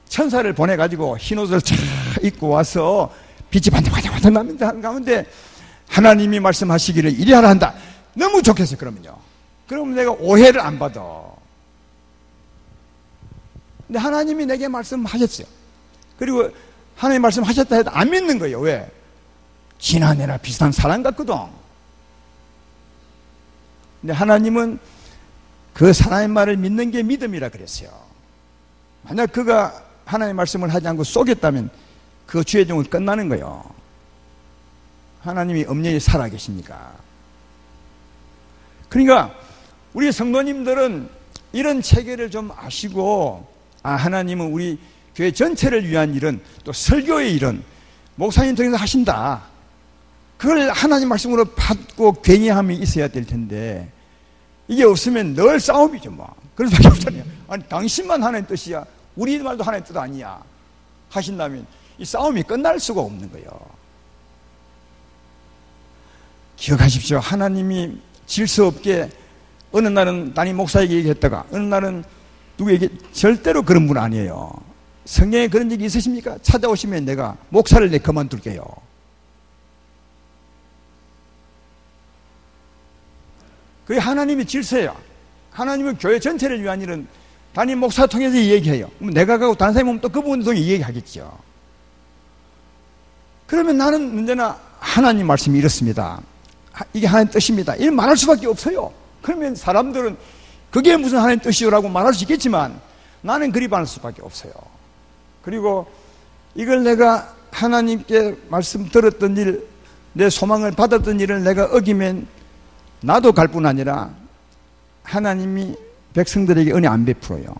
천사를 보내가지고 흰 옷을 쫙 입고 와서 빛이 반짝반짝 나는 가운데 하나님이 말씀하시기를 이리 하라 한다. 너무 좋겠어요. 그러면요. 그러면 내가 오해를 안 받아. 근데 하나님이 내게 말씀하셨어요. 그리고 하나님 말씀하셨다 해도 안 믿는 거예요. 왜? 지난해나 비슷한 사람 같거든. 근데 하나님은 그 사람의 말을 믿는 게 믿음이라 그랬어요. 만약 그가 하나님의 말씀을 하지 않고 속였다면 그 주의 종은 끝나는 거예요. 하나님이 엄연히 살아계십니까? 그러니까 우리 성도님들은 이런 체계를 좀 아시고 하나님은 우리 교회 전체를 위한 일은 또 설교의 일은 목사님 통해서 하신다. 그걸 하나님 말씀으로 받고 괜히함이 있어야 될 텐데 이게 없으면 늘 싸움이죠 뭐. 그럴 수밖에 없잖아요. 아니 당신만 하나님 뜻이야. 우리 말도 하나님 뜻 아니야. 하신다면 이 싸움이 끝날 수가 없는 거예요. 기억하십시오. 하나님이 질서 없게 어느 날은 담임 목사에게 얘기했다가 어느 날은 누구에게 절대로 그런 분 아니에요. 성경에 그런 적이 있으십니까? 찾아오시면 내가 목사를 내 그만둘게요. 그게 하나님의 질서예요. 하나님은 교회 전체를 위한 일은 담임 목사 통해서 얘기해요. 내가 가고 다른 사람이 오면 또 그분 통해 얘기하겠죠. 그러면 나는 언제나 하나님 말씀이 이렇습니다. 이게 하나님 뜻입니다. 이렇게 말할 수밖에 없어요. 그러면 사람들은 그게 무슨 하나님 뜻이요라고 말할 수 있겠지만 나는 그리 말할 수밖에 없어요. 그리고 이걸 내가 하나님께 말씀 들었던 일, 내 소망을 받았던 일을 내가 어기면 나도 갈 뿐 아니라 하나님이 백성들에게 은혜 안 베풀어요.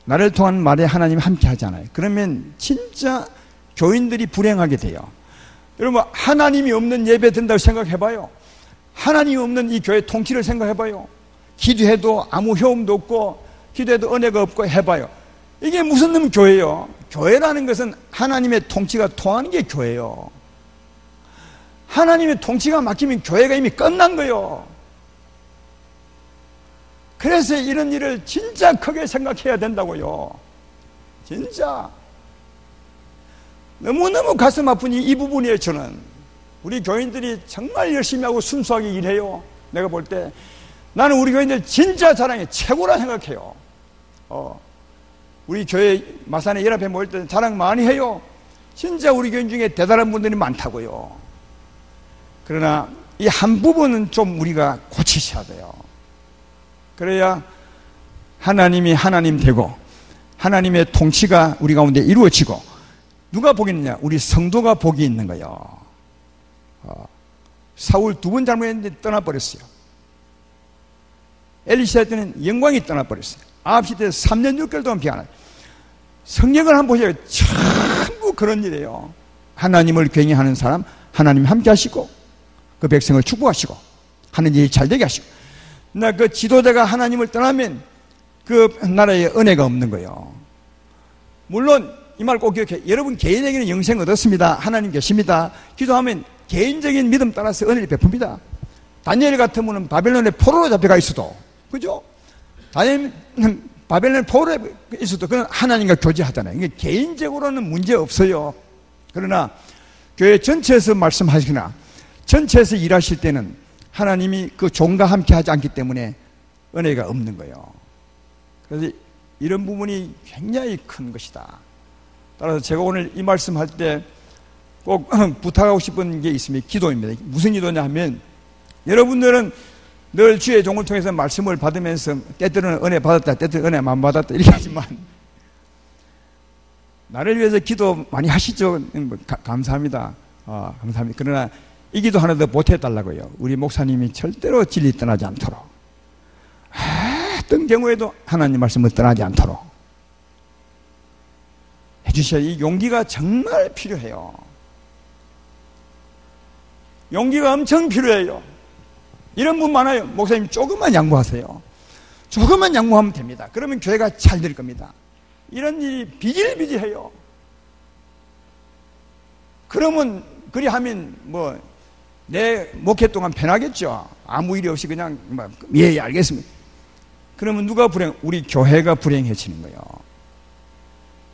나를 통한 말에 하나님이 함께 하잖아요. 그러면 진짜 교인들이 불행하게 돼요. 여러분 하나님이 없는 예배 든다고 생각해봐요. 하나님이 없는 이 교회 통치를 생각해봐요. 기도해도 아무 효험도 없고 기도해도 은혜가 없고 해봐요. 이게 무슨 놈 교회예요? 교회라는 것은 하나님의 통치가 통하는 게 교회예요. 하나님의 통치가 막히면 교회가 이미 끝난 거예요. 그래서 이런 일을 진짜 크게 생각해야 된다고요. 진짜 너무너무 가슴 아픈 이 부분이에요. 저는 우리 교인들이 정말 열심히 하고 순수하게 일해요. 내가 볼 때 나는 우리 교인들 진짜 자랑해, 최고라 생각해요. 우리 교회 마산의 연합회 모일 때 자랑 많이 해요. 진짜 우리 교인 중에 대단한 분들이 많다고요. 그러나 이 한 부분은 좀 우리가 고치셔야 돼요. 그래야 하나님이 하나님 되고 하나님의 통치가 우리 가운데 이루어지고, 누가 복이 있느냐? 우리 성도가 복이 있는 거예요. 사울 2번 잘못했는데 떠나버렸어요. 엘리사 때는 영광이 떠나버렸어요. 아합시 때 3년 6개월 동안 비 안 와요. 성경을 한번 보세요. 전부 그런 일이에요. 하나님을 경외하는 사람, 하나님 함께 하시고 그 백성을 축복하시고 하는 일이 잘 되게 하시고, 나 그 지도자가 하나님을 떠나면 그 나라에 은혜가 없는 거예요. 물론 이 말 꼭 기억해. 여러분 개인에게는 영생 얻었습니다. 하나님 계십니다. 기도하면 개인적인 믿음 따라서 은혜를 베풉니다. 다니엘 같은 분은 바벨론의 포로로 잡혀가 있어도, 그죠? 바벨론 포로에 있어도 그건 하나님과 교제하잖아요. 이게 개인적으로는 문제 없어요. 그러나 교회 전체에서 말씀하시거나 전체에서 일하실 때는 하나님이 그 종과 함께 하지 않기 때문에 은혜가 없는 거예요. 그래서 이런 부분이 굉장히 큰 것이다. 따라서 제가 오늘 이 말씀할 때 꼭 부탁하고 싶은 게 있습니다. 기도입니다. 무슨 기도냐 하면, 여러분들은 늘 주의 종을 통해서 말씀을 받으면서 때때로는 은혜 받았다, 때때로는 은혜 안 받았다 이렇게 하지만, 나를 위해서 기도 많이 하시죠. 감사합니다. 감사합니다. 그러나 이 기도 하나 더 보태달라고요. 우리 목사님이 절대로 진리 떠나지 않도록, 어떤 경우에도 하나님 말씀을 떠나지 않도록 해주셔야, 이 용기가 정말 필요해요. 용기가 엄청 필요해요. 이런 분 많아요. 목사님 조금만 양보하세요. 조금만 양보하면 됩니다. 그러면 교회가 잘 될 겁니다. 이런 일이 비질비질해요. 그러면 그리 하면 뭐 내 목회 동안 편하겠죠. 아무 일이 없이 그냥 예 알겠습니다. 그러면 누가 우리 교회가 불행해지는 거예요.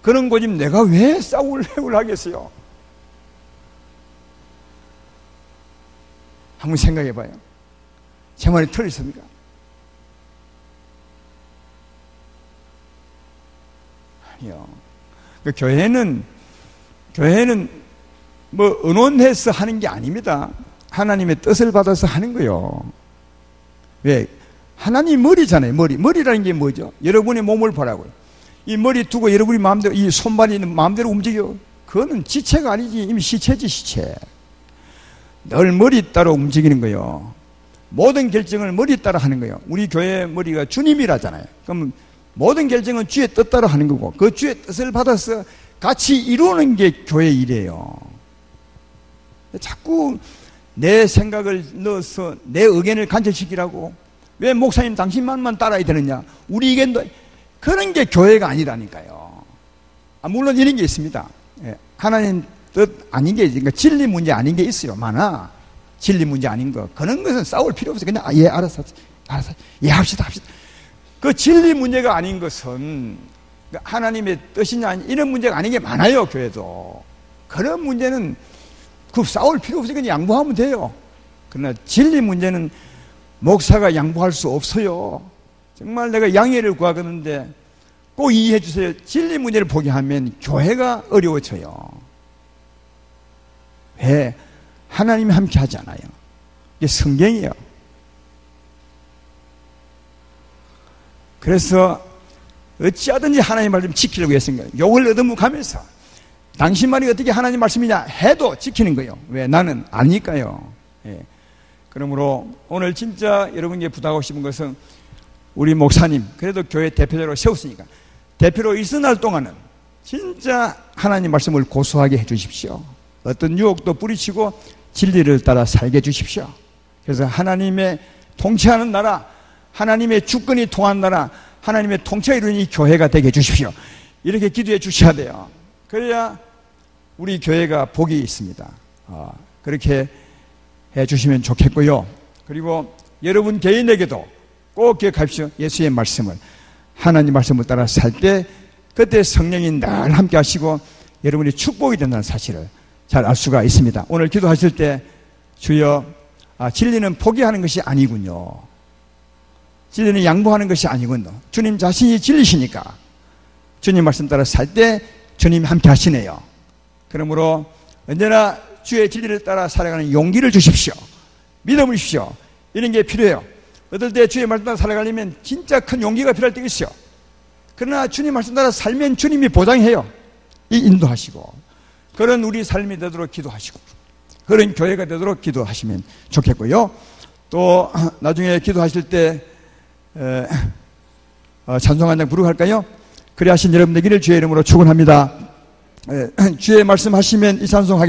그런 고집 내가 왜 싸울 하겠어요? 한번 생각해 봐요. 제 말이 틀렸습니까? 아니요. 그 교회는 뭐 의논해서 하는 게 아닙니다. 하나님의 뜻을 받아서 하는 거예요. 왜? 하나님 머리잖아요. 머리라는 게 뭐죠? 여러분의 몸을 보라고요. 이 머리 두고 여러분이 마음대로, 이 손발이 마음대로 움직여. 그거는 지체가 아니지. 이미 시체지, 시체. 늘 머리 따라 움직이는 거예요. 모든 결정을 머리 따라 하는 거예요. 우리 교회 머리가 주님이라잖아요. 그럼 모든 결정은 주의 뜻 따라 하는 거고, 그 주의 뜻을 받아서 같이 이루는 게 교회 일이에요. 자꾸 내 생각을 넣어서 내 의견을 간접시키라고, 왜 목사님 당신만만 따라야 되느냐, 우리 의견도, 그런 게 교회가 아니라니까요. 물론 이런 게 있습니다. 하나님 뜻 아닌 게, 그러니까 진리 문제 아닌 게 있어요. 많아. 진리 문제 아닌 거. 그런 것은 싸울 필요 없어요. 그냥 예 알아서 예 합시다. 그 진리 문제가 아닌 것은 하나님의 뜻이냐 이런 문제가 아닌 게 많아요. 교회도. 그런 문제는 그 싸울 필요 없어요. 그냥 양보하면 돼요. 그러나 진리 문제는 목사가 양보할 수 없어요. 정말 내가 양해를 구하겠는데 꼭 이해해 주세요. 진리 문제를 포기하면 교회가 어려워져요. 왜? 하나님이 함께 하지 않아요. 이게 성경이에요. 그래서 어찌하든지 하나님 말씀 지키려고 했으니까 욕을 얻어먹으면서 당신 말이 어떻게 하나님 말씀이냐 해도 지키는 거예요. 왜? 나는 아니까요. 예. 그러므로 오늘 진짜 여러분께 부탁하고 싶은 것은, 우리 목사님 그래도 교회 대표자로 세웠으니까 대표로 있을 동안은 진짜 하나님 말씀을 고수하게 해 주십시오. 어떤 유혹도 뿌리치고 진리를 따라 살게 해 주십시오. 그래서 하나님의 통치하는 나라, 하나님의 주권이 통한 나라, 하나님의 통치가 이루는 이 교회가 되게 해 주십시오. 이렇게 기도해 주셔야 돼요. 그래야 우리 교회가 복이 있습니다. 그렇게 해 주시면 좋겠고요. 그리고 여러분 개인에게도 꼭 기억하십시오. 예수의 말씀을, 하나님 말씀을 따라 살 때 그때 성령이 늘 함께 하시고 여러분이 축복이 된다는 사실을 잘 알 수가 있습니다. 오늘 기도하실 때 주여, 진리는 포기하는 것이 아니군요. 진리는 양보하는 것이 아니군요. 주님 자신이 진리시니까 주님 말씀 따라 살 때 주님이 함께 하시네요. 그러므로 언제나 주의 진리를 따라 살아가는 용기를 주십시오. 믿음을 주십시오. 이런 게 필요해요. 어떨 때 주의 말씀 따라 살아가려면 진짜 큰 용기가 필요할 때가 있어요. 그러나 주님 말씀 따라 살면 주님이 보장해요. 인도하시고 그런 우리 삶이 되도록 기도하시고 그런 교회가 되도록 기도하시면 좋겠고요. 또 나중에 기도하실 때 찬송 한 장 부르고 할까요? 그래 하신 여러분 되기를 주의 이름으로 축원합니다. 주의 말씀 하시면 이 찬송 하겠습니다.